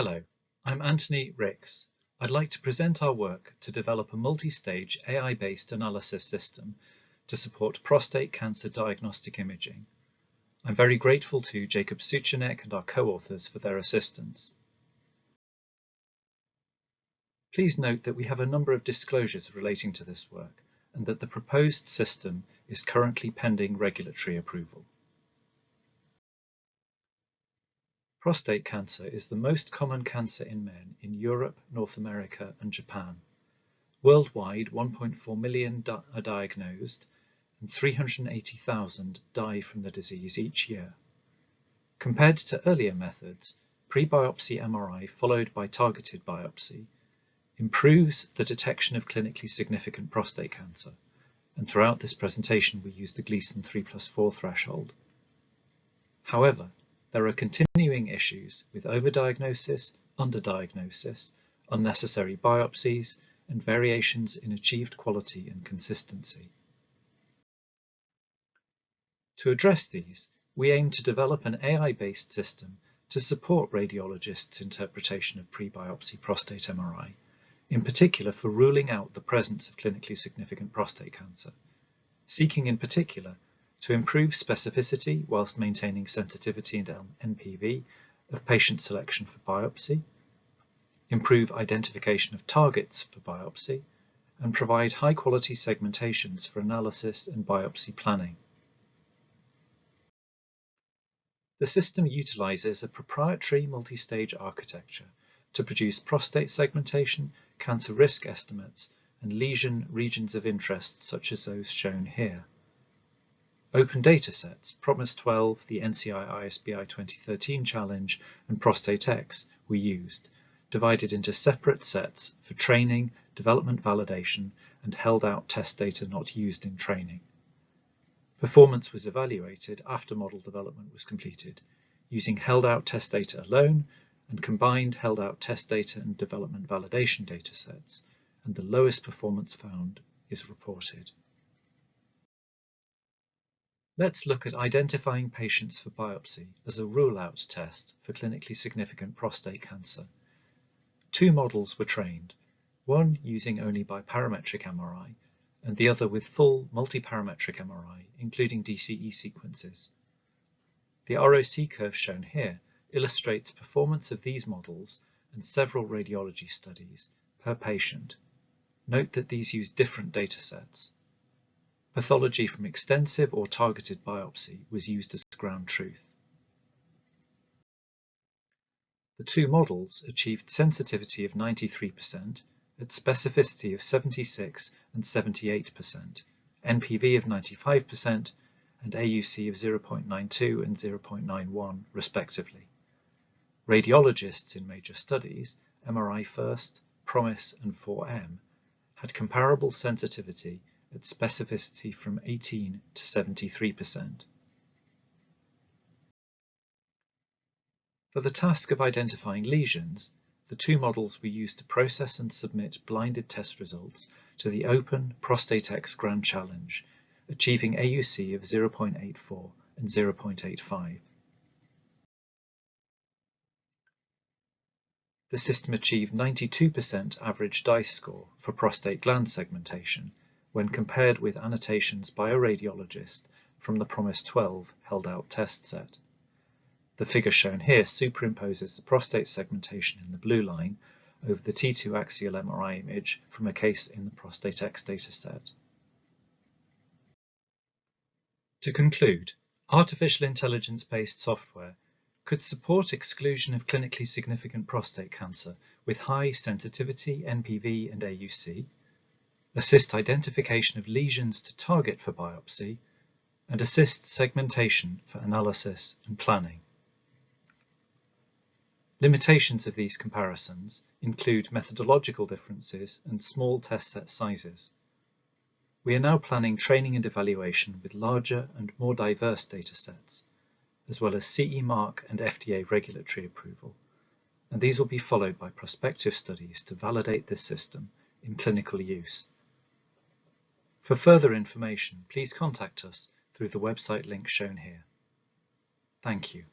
Hello, I'm Antony Rix. I'd like to present our work to develop a multi-stage AI-based analysis system to support prostate cancer diagnostic imaging. I'm very grateful to csPCa and our co-authors for their assistance. Please note that we have a number of disclosures relating to this work and that the proposed system is currently pending regulatory approval. Prostate cancer is the most common cancer in men in Europe, North America and Japan. Worldwide, 1.4 million are diagnosed and 380,000 die from the disease each year. Compared to earlier methods, pre-biopsy MRI followed by targeted biopsy improves the detection of clinically significant prostate cancer, and throughout this presentation we use the Gleason 3+4 threshold. However, there are continuing issues with overdiagnosis, underdiagnosis, unnecessary biopsies, and variations in achieved quality and consistency. To address these, we aim to develop an AI-based system to support radiologists' interpretation of pre-biopsy prostate MRI, in particular for ruling out the presence of clinically significant prostate cancer, seeking in particular to improve specificity whilst maintaining sensitivity and NPV of patient selection for biopsy, improve identification of targets for biopsy, and provide high-quality segmentations for analysis and biopsy planning. The system utilizes a proprietary multi-stage architecture to produce prostate segmentation, cancer risk estimates, and lesion regions of interest such as those shown here. Open datasets, PROMIS-12, the NCI-ISBI 2013 challenge, and Prostate-X were used, divided into separate sets for training, development validation, and held-out test data not used in training. Performance was evaluated after model development was completed, using held-out test data alone and combined held-out test data and development validation datasets, and the lowest performance found is reported. Let's look at identifying patients for biopsy as a rule-out test for clinically significant prostate cancer. Two models were trained, one using only biparametric MRI and the other with full multiparametric MRI, including DCE sequences. The ROC curve shown here illustrates performance of these models and several radiology studies per patient. Note that these use different datasets. Pathology from extensive or targeted biopsy was used as ground truth. The two models achieved sensitivity of 93%, at specificity of 76% and 78%, NPV of 95%, and AUC of 0.92 and 0.91 respectively. Radiologists in major studies, MRI First, PROMIS and 4M, had comparable sensitivity at specificity from 18 to 73%. For the task of identifying lesions, the two models were used to process and submit blinded test results to the open Prostate-X Grand Challenge, achieving AUC of 0.84 and 0.85. The system achieved 92% average DICE score for prostate gland segmentation when compared with annotations by a radiologist from the PROMIS-12 held-out test set. The figure shown here superimposes the prostate segmentation in the blue line over the T2 axial MRI image from a case in the Prostate-X dataset. To conclude, artificial intelligence-based software could support exclusion of clinically significant prostate cancer with high sensitivity, NPV and AUC, assist identification of lesions to target for biopsy, and assist segmentation for analysis and planning. Limitations of these comparisons include methodological differences and small test set sizes. We are now planning training and evaluation with larger and more diverse datasets, as well as CE mark and FDA regulatory approval, and these will be followed by prospective studies to validate this system in clinical use. For further information, please contact us through the website link shown here. Thank you.